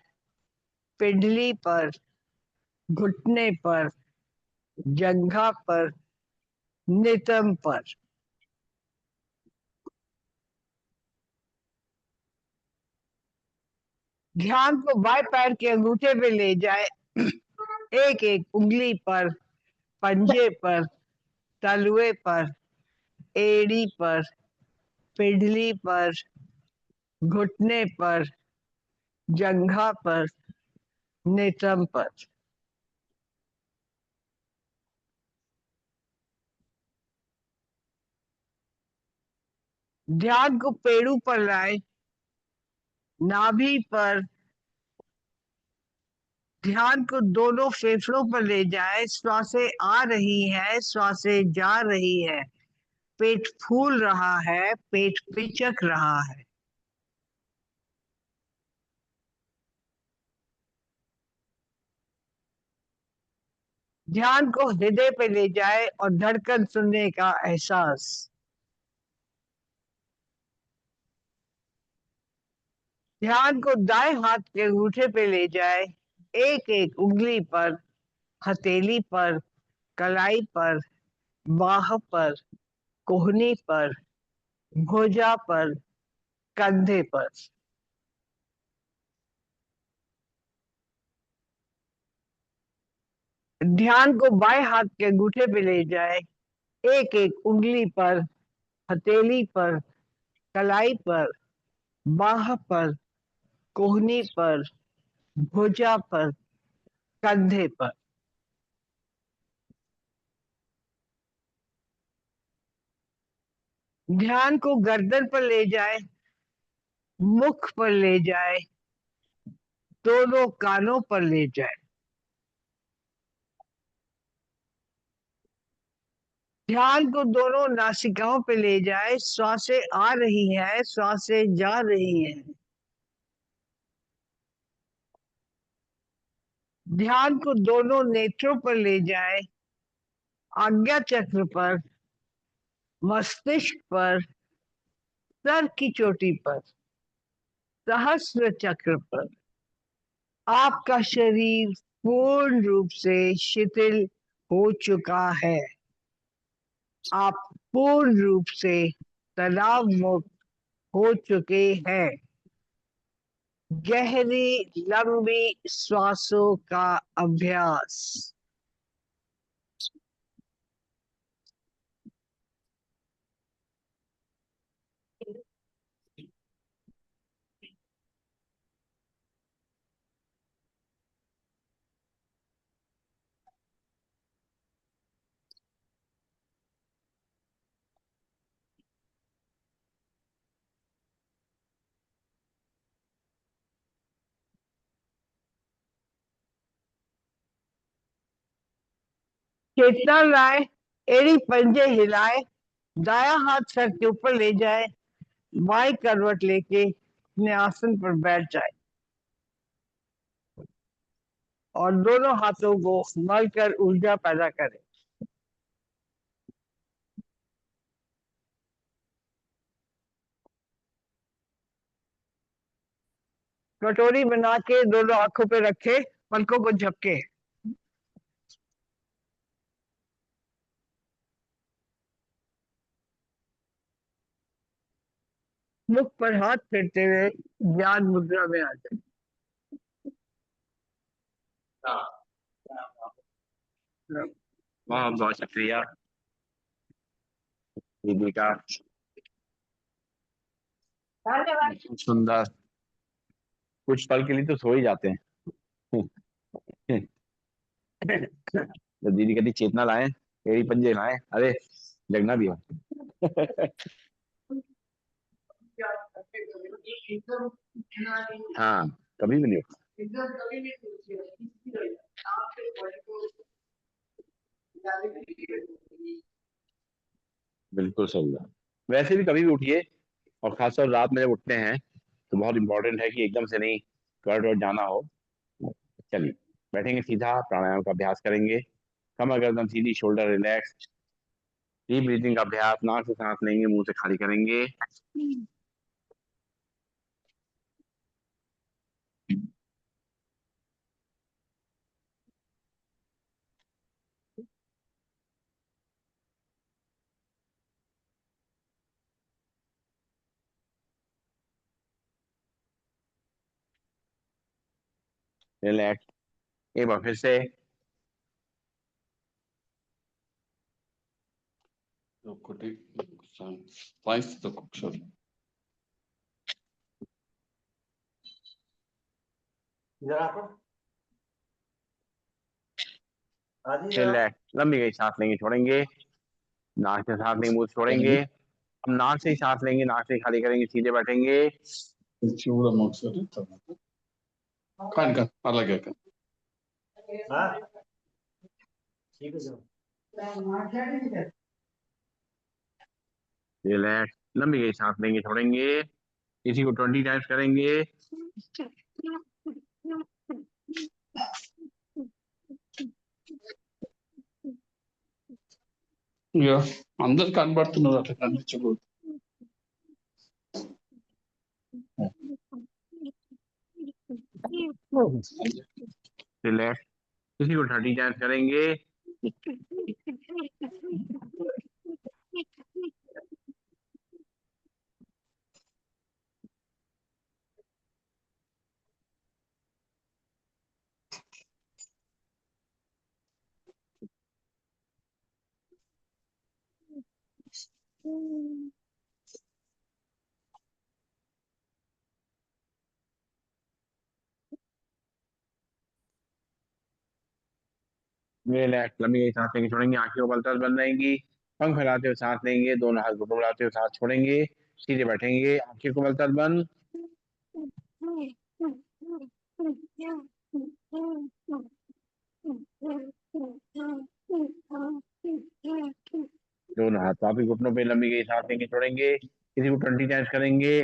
पिंडली पर, घुटने पर, जंघा पर, नितंब पर। ध्यान को बाएं पैर के अंगूठे पे ले जाए, एक एक उंगली पर, पंजे पर, तलवे पर, एड़ी पर, पिंडली पर, घुटने पर, जंघा पर, नितंब पर। ध्यान को पेड़ू पर लाए, नाभि पर। ध्यान को दोनों फेफड़ों पर ले जाए, श्वासें आ रही है, श्वासें जा रही है, पेट फूल रहा है, पेट पिचक रहा है। ध्यान को हृदय पे ले जाए और धड़कन सुनने का एहसास। ध्यान को दाएं हाथ के अंगूठे पे ले जाए, एक एक उंगली पर, हथेली पर, कलाई पर, बाह पर, कोहनी पर, भुजा पर, कंधे पर। ध्यान को बाएं हाथ के अंगूठे पे ले जाए, एक एक उंगली पर, हथेली पर, कलाई पर, बाह पर, कोहनी पर, भुजा पर, कंधे पर। ध्यान को गर्दन पर ले जाए, मुख पर ले जाए, दोनों कानों पर ले जाए। ध्यान को दोनों नासिकाओं पे ले जाए, श्वासें आ रही है, श्वासें जा रही है। ध्यान को दोनों नेत्रों पर ले जाए, आज्ञा चक्र पर, मस्तिष्क पर, सर की चोटी पर, सहस्र चक्र पर आपका शरीर पूर्ण रूप से शिथिल हो चुका है। आप पूर्ण रूप से तनाव मुक्त हो चुके हैं। गहरी लंबी श्वासों का अभ्यास। चेतना लाए, एड़ी पंजे हिलाए, दाया हाथ सर के ऊपर ले जाए, बाई करवट लेके अपने आसन पर बैठ जाए और दोनों हाथों को मलकर ऊर्जा पैदा करें। कटोरी बना के दोनों आंखों पे रखे, पलकों को झपके। मुख पर हाथ फेरते हुए ज्ञान मुद्रा में आ जाए। बहुत बहुत शुक्रिया दीदी का, सुंदर। कुछ पल के लिए तो सो ही जाते हैं। जब दीदी कहती चेतना लाए, एड़ी पंजे लाए, अरे जगना भी हो। हाँ, कभी भी नहीं होता। बिल्कुल सही है। वैसे भी कभी भी उठिए, और खासतौर रात में जब उठते हैं तो बहुत इंपॉर्टेंट है कि एकदम से नहीं करवट वट जाना हो। चलिए, बैठेंगे सीधा, प्राणायाम का अभ्यास करेंगे। कमर गर्दन सीधी, शोल्डर रिलैक्स। डीप ब्रीथिंग का अभ्यास, नाक से सांस लेंगे, मुंह से खाली करेंगे। रिलैक्स। एक बार फिर से। रिलैक्स, लंबी गई सांस लेंगे, छोड़ेंगे। नाक से सांस लेंगे, मुंह से छोड़ेंगे। हम नाक से ही सांस लेंगे, नाक से ही खाली करेंगे, सीधे बैठेंगे। रिलैक्स, लंबी गई सांस लेंगे, छोड़ेंगे। इसी को 20 टाइम्स करेंगे। అయ్యో అందరు కనబడుతున్నారు అట్లా కనిపించకూడదు. रिलैक्स, इसी को 30 टाइम्स करेंगे। रिलैक्स, लंबी गई सांस लेंगे, छोड़ेंगे, आंखें को बलतर बंद रहेंगी। पंख फैलाते हुए सांस लेंगे, दोनों हाथ घुटनों मिलाते हुए सांस छोड़ेंगे, सीधे बैठेंगे, आंखें को बलतर बंद। दोनों हाथ वापिस घुटनों पे, लंबी गई सांस लेंगे, छोड़ेंगे, इसी को 20 टाइम्स करेंगे।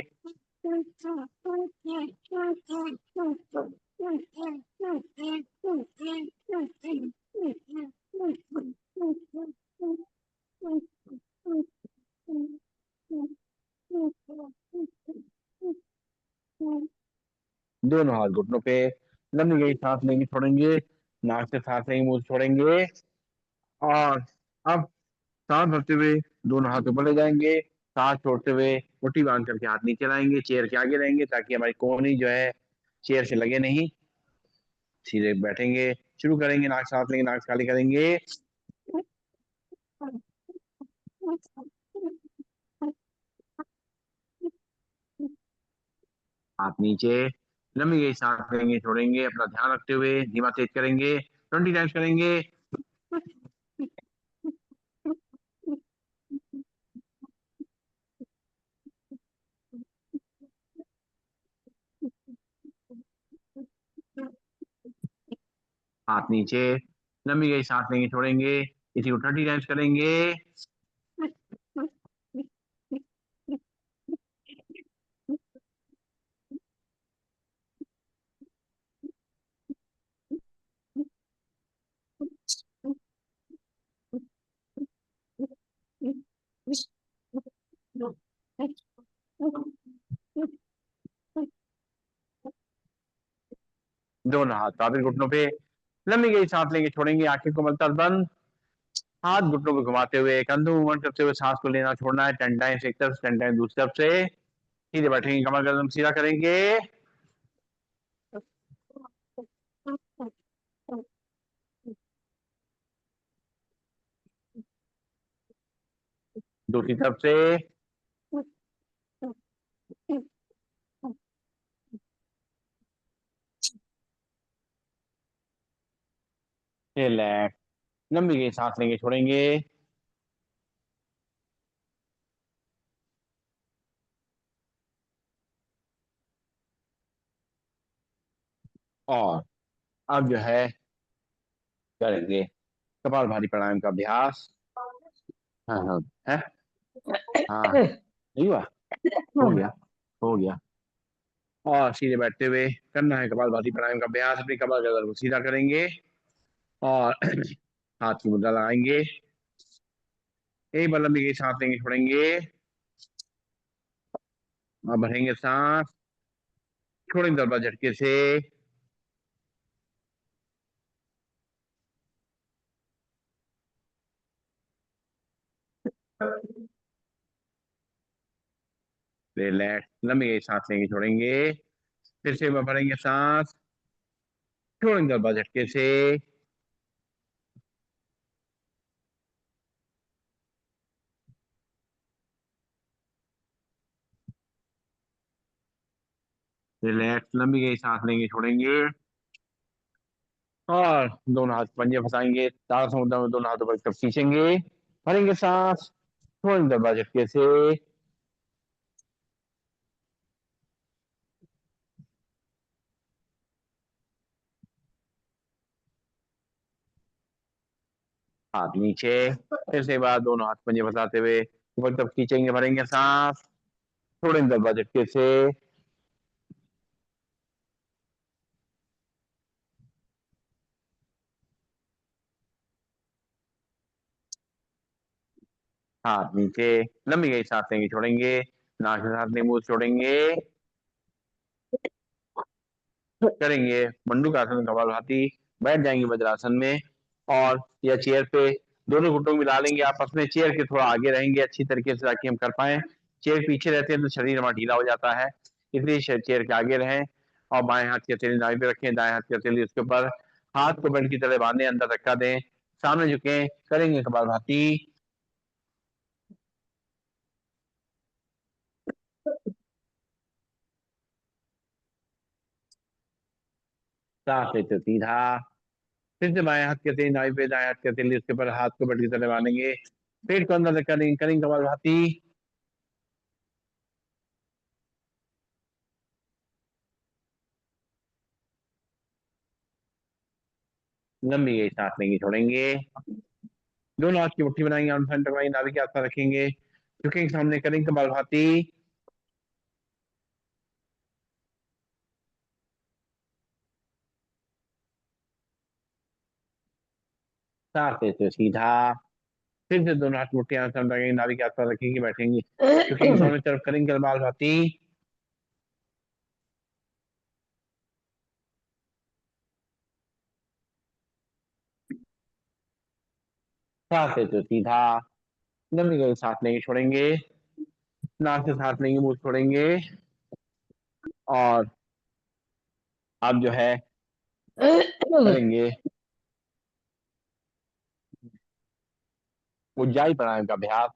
दोनों हाथ घुटनों पे, लंबी गई सांस लेंगे छोड़ेंगे, नाक से सांस लेंगे मुंह से छोड़ेंगे। और अब सांस भरते हुए दोनों हाथ ऊपर ले जाएंगे, सांस छोड़ते हुए मुट्ठी बांध करके हाथ नीचे लाएंगे, चेयर के आगे रहेंगे ताकि हमारी कोहनी जो है चेयर से लगे नहीं। सीधे बैठेंगे, शुरू करेंगे, नाक सांस लेंगे, नाक खाली करेंगे, हाथ नीचे, लंबी गई सांस लेंगे छोड़ेंगे, अपना ध्यान रखते हुए धीमा तेज करेंगे, 20 टाइम्स करेंगे। हाथ नीचे, लंबी गई सांस लेंगे छोड़ेंगे, इसी को 30 टाइम्स करेंगे। दोनों हाथ बाबिल घुटनों पे, लंबी गई सांस लेंगे छोड़ेंगे, आंखें को मलता बंद, हाथ घुटनों पे घुमाते हुए कंधों मूवमेंट करते हुए सांस को लेना छोड़ना है। 10 टाइम्स एक तरफ, 10 टाइम्स दूसरी तरफ से। सीधे बैठेंगे, कमर गर्दन सीधा करेंगे, दूसरी तरफ से। रिलैक्स, लंबी गई सांस लेंगे छोड़ेंगे, और अब जो है करेंगे कपालभाति प्राणायाम का अभ्यास। हाँ हाँ है, हाँ नहीं हुआ, हो गया, हो गया। और सीधे बैठते हुए करना है कपालभाति प्राणायाम का अभ्यास, अपनी कपाल गर्दन को सीधा करेंगे और हाथ की मुद्रा लगाएंगे, एक बार लंबी गई सांस लेंगे छोड़ेंगे, और भरेंगे सांस, छोड़ेंगे दरबा झटके से, रिलैक्स, लंबी गई सांस लेंगे छोड़ेंगे, फिर से भरेंगे सांस, छोड़ेंगे दरबा झटके से, रिलैक्स, लंबी गई सांस लेंगे छोड़ेंगे, और दोनों हाथ पंजे फंसाएंगे, तारा समुद्र में दोनों हाथों पर तरफ खींचेंगे, भरेंगे सांस, छोड़ेंगे दरबा झटके से, हाथ नीचे, फिर से बाद दोनों हाथ पंजे फंसाते हुए ऊपर तरफ खींचेंगे, भरेंगे सांस, छोड़ेंगे दरबा झटके से, हाथ नीचे, लंबी गई सांस लेंगे छोड़ेंगे, नाक से सांस लेंगे मुंह से छोड़ेंगे, करेंगे मंडूकासन कपालभाति, बैठ जाएंगे वज्रासन में, और या चेयर पे दोनों घुटनों को मिला लेंगे आपस में, चेयर के थोड़ा आगे रहेंगे अच्छी तरीके से ताकि हम कर पाए। चेयर पीछे रहते हैं तो शरीर हमारा ढीला हो जाता है, इसलिए चेयर के आगे रहें, और बाएं हाथ की हथेली नाभि पे रखें, दाएं हाथ की हथेली उसके ऊपर, हाथ को बेल्ट की तरह बांधे, अंदर धक्का दें, सामने झुकें, करेंगे कपालभाति, सांस लेते सीधा, फिर से बाएं हाथ की हथेली नाभि पे, दाएं हाथ की हथेली उसके ऊपर, हाथ को बेल्ट की तरह बांधेंगे, पेट को अंदर धक्का देंगे, करेंगे कपालभाति, लंबी गई सांस लेंगे छोड़ेंगे, दोनों हाथ की मुट्ठी बनाएंगे, आर्म सेंटर बनाएंगे, नाभि के आसपास रखेंगे, झुकेंगे सामने, करेंगे कपालभाति, सांस लेते सीधा, फिर से दोनों हाथ की मुट्ठी आर्म सेंटर रखेंगे, नाभि के आसपास रखेंगे, बैठेंगे, झुकेंगे सामने तरफ, करेंगे कपालभाति, सांस लेते हुए सीधा लंबी गहरी सांस लेंगे, छोड़ेंगे, नाक से सांस लेंगे, मुंह से छोड़ेंगे। और अब जो है करेंगे उज्जाई प्राणायाम का अभ्यास।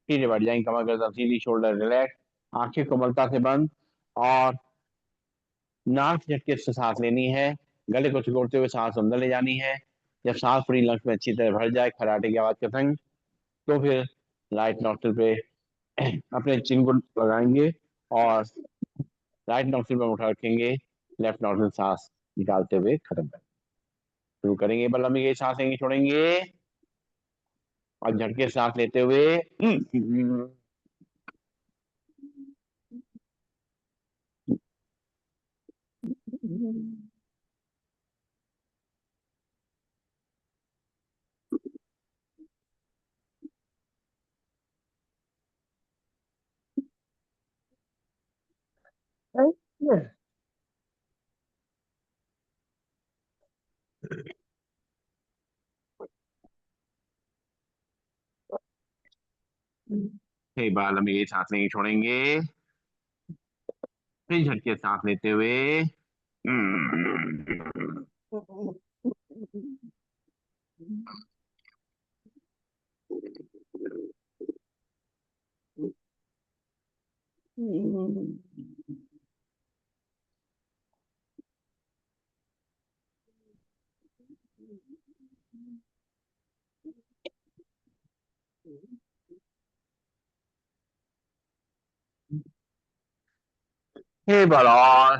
सीधे बैठ जाएंगे, कमर गर्दन सीधी, शोल्डर रिलैक्स, आंखें कोमलता से बंद। और नाक से झटके से सांस लेनी है, गले को सिकोड़ते हुए सांस अंदर ले जानी है। जब सांस पूरी लंग्स में अच्छी तरह भर जाए खराटे की आवाज के संग, तो फिर राइट नॉस्ट्रिल पे अपने चिन को लगाएंगे और राइट नॉस्ट्रिल पर उठा रखेंगे, लेफ्ट नॉस्ट्रिल सांस निकालते हुए खत्म करें। शुरू करेंगे, एक बार लंबी गहरी सांस लेंगे, छोड़ेंगे, और झटके से सांस लेते हुए एक बार लंबी गहरी सांस लेंगे, छोड़ेंगे, फिर झटके से सांस लेते हुए एक बार और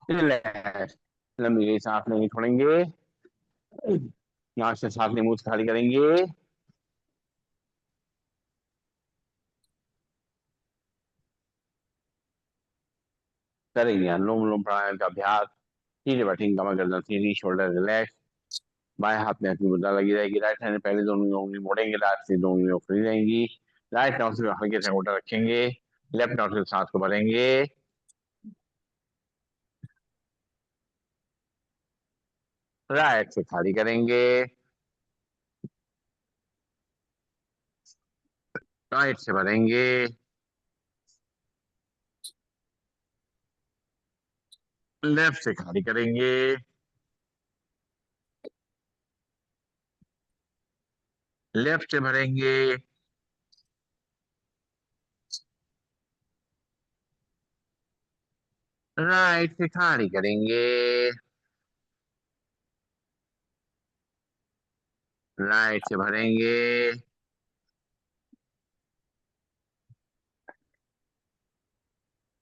रिलैक्स। लंबी गहरी सांस लेंगे, छोड़ेंगे, नाक से सांस लेंगे, मुंह से खाली करेंगे। करेंगे अनुलोम विलोम प्राणायाम का अभ्यास। सीधे बैठेंगे, कमर गर्दन सीधी, शोल्डर रिलैक्स, बाएं हाथ में अपनी मुद्रा लगी रहेगी, राइट हैंड में पहले दोनों उंगली मोड़ेंगे, राइट से दोनों उंगलियां फ्री रहेंगी। राइट नॉस्ट्रिल में हल्के से अंगूठा रखेंगे, लेफ्ट नॉस्ट्रिल सांस को भरेंगे, राइट से खाली करेंगे, राइट से भरेंगे, लेफ्ट से खाली करेंगे, लेफ्ट से भरेंगे, राइट से खाली करेंगे, राइट से भरेंगे,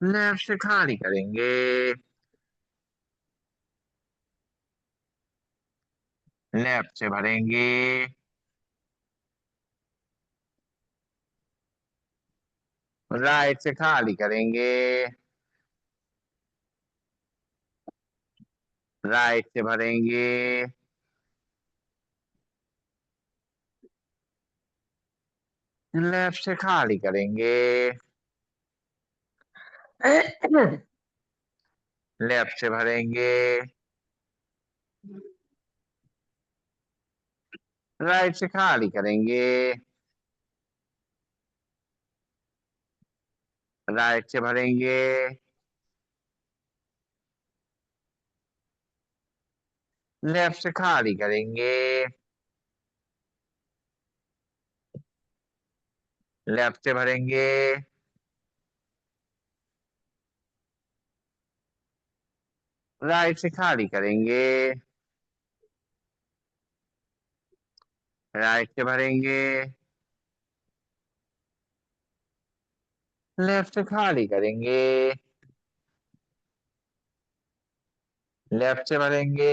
लेफ्ट से खाली करेंगे, लेफ्ट से भरेंगे, राइट से खाली करेंगे, राइट से भरेंगे, लेफ्ट से खाली करेंगे, लेफ्ट से भरेंगे, राइट से खाली करेंगे, राइट से भरेंगे, लेफ्ट से खाली करेंगे, लेफ्ट से भरेंगे, राइट से खाली करेंगे, राइट से भरेंगे, लेफ्ट से खाली करेंगे, लेफ्ट से भरेंगे,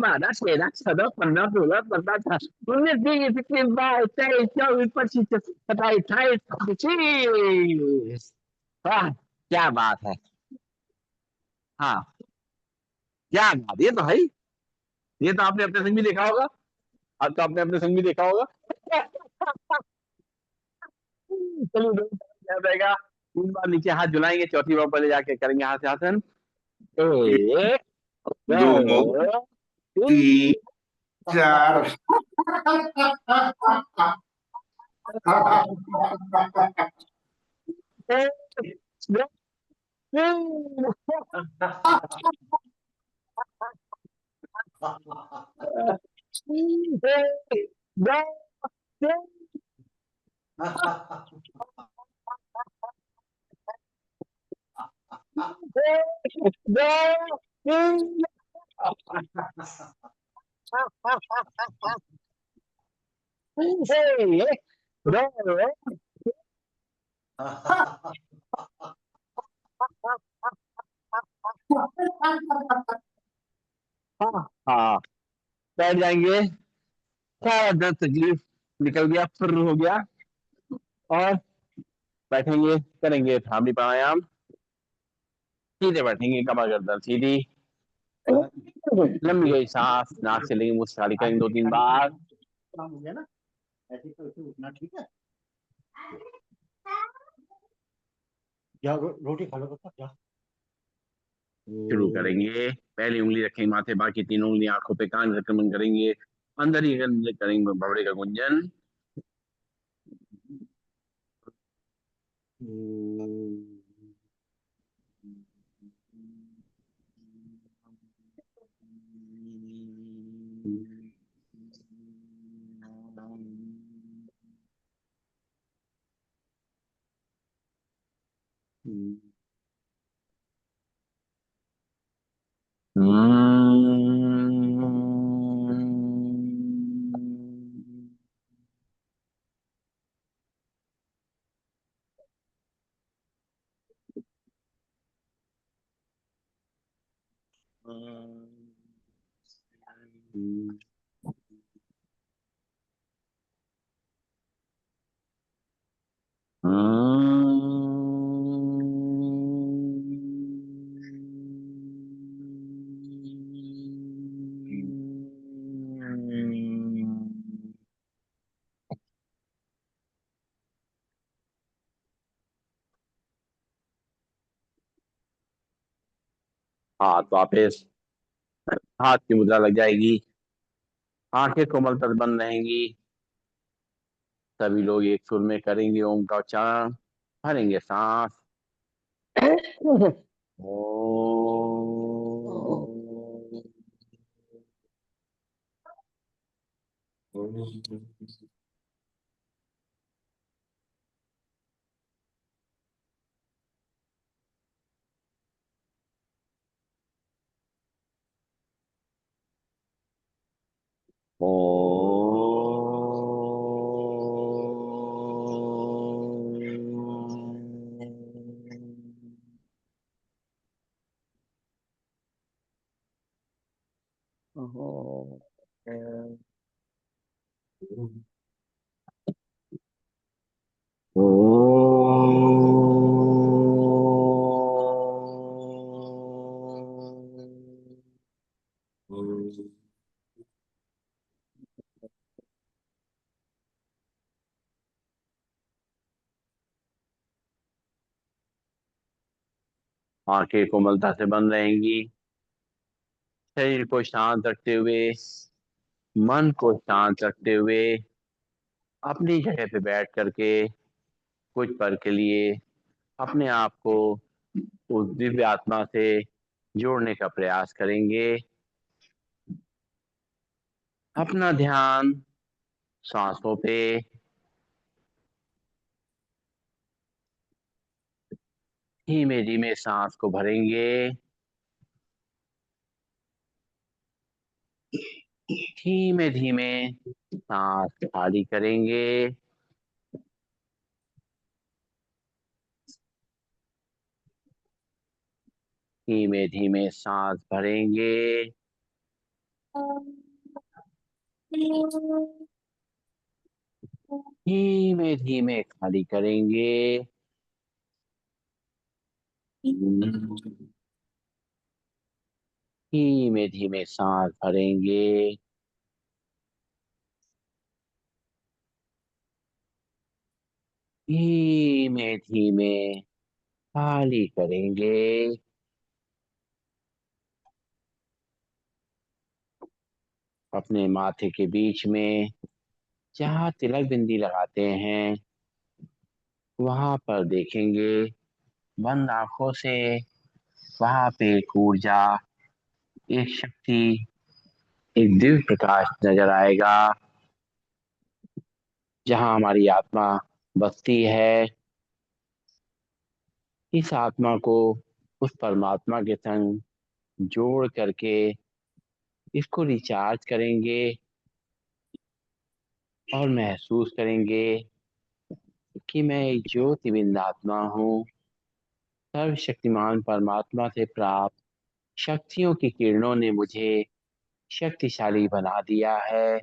बारह तेरह चौदह पंद्रह सोलह सत्रह अठारह उन्नीस बीस इक्कीस बाईस तेईस चौबीस पच्चीस सत्ताईस अट्ठाईस पच्चीस। वाह क्या बात है। हाँ क्या बात, ये तो है ही। ये तो आपने अपने संग भी देखा होगा। अब तो आपने अपने संग भी देखा होगा। चलिए क्या रहेगा। तीन बार नीचे हाथ झुलाएंगे, चौथी बार पहले जाके करेंगे हाथ से आसन। एक दो, दो तीन तीन, चार। एक, दो, हाँ, बैठ जाएंगे, सारा दर्द तकलीफ निकल गया, फुर्र हो गया। और बैठेंगे, करेंगे भ्रामरी प्राणायाम, सीधे बैठेंगे, कमर गर्दन सीधी, लंबी गई सांस, नाक से लेंगे, मुंह से खाली करेंगे 2-3 बार। काम हो गया ना, ऐसे तो ऐसे उठना ठीक है। जाओ रोटी खा लो तब तक, जाओ। शुरू करेंगे, पहली उंगली रखेंगे माथे, बाकी 3 उंगली आंखों पे, कान रखकर बंद करेंगे, अंदर ही करेंगे भवरे का गुंजन। हाथ वापस, हाथ की मुद्रा लग जाएगी, आंखें कोमल तर बंद रहेंगी। सभी लोग एक सुर में करेंगे ओम का उच्चारण, भरेंगे सांस। आंखें कोमलता से बंद रहेंगी, शरीर को शांत रखते हुए, मन को शांत रखते हुए, अपनी जगह पे बैठ करके कुछ पल के लिए अपने आप को उस दिव्य आत्मा से जोड़ने का प्रयास करेंगे। अपना ध्यान सांसों पे, धीमे धीमे सांस को भरेंगे, धीमे धीमे सांस खाली करेंगे। धीमे धीमे सांस भरेंगे, धीमे धीमे खाली करेंगे। धीमे धीमे सांस भरेंगे, धीमे धीमे खाली करेंगे। अपने माथे के बीच में जहाँ तिलक बिंदी लगाते हैं, वहां पर देखेंगे बंद आंखों से वहां पे एक ऊर्जा, एक शक्ति, एक दिव्य प्रकाश नजर आएगा, जहां हमारी आत्मा बसती है। इस आत्मा को उस परमात्मा के संग जोड़ करके इसको रिचार्ज करेंगे और महसूस करेंगे कि मैं एक ज्योतिर्बिंद आत्मा हूँ। सर्वशक्तिमान परमात्मा से प्राप्त शक्तियों की किरणों ने मुझे शक्तिशाली बना दिया है।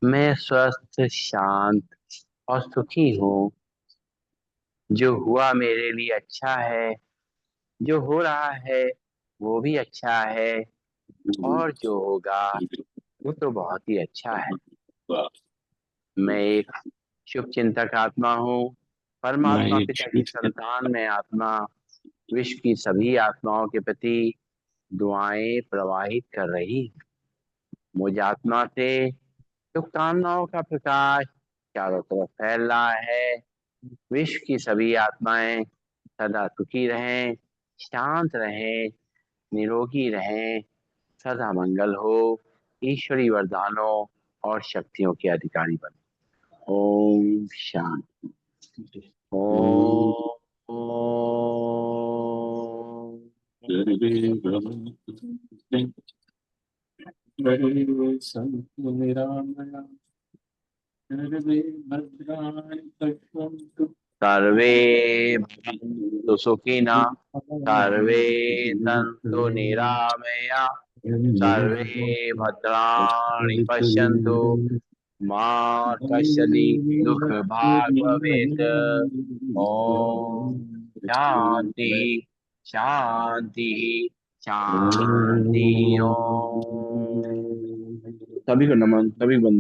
मैं स्वस्थ, शांत और सुखी हूँ। जो हुआ मेरे लिए अच्छा है, जो हो रहा है वो भी अच्छा है, और जो होगा वो तो बहुत ही अच्छा है। मैं एक शुभ चिंतक आत्मा हूँ। परमात्मा पिता की संतान में आत्मा विश्व की सभी आत्माओं के प्रति दुआएं प्रवाहित कर रही। मुझ आत्मा से शुभकामनाओं का प्रकाश चारों तरफ फैल रहा है। विश्व की सभी आत्माएं सदा सुखी रहें, शांत रहें, निरोगी रहें, सदा मंगल हो, ईश्वरी वरदानों और शक्तियों के अधिकारी बने। ओम शांति। ओम। सर्वे भवन्तु सुखिनः, सर्वे सन्तु निरामया, सर्वे भद्राणि पश्यन्तु, मा कश्चित् दुःखभाग् भवेत्। ओम शांति शांति शांति। ओम। सभी को नमन, सभी बंद।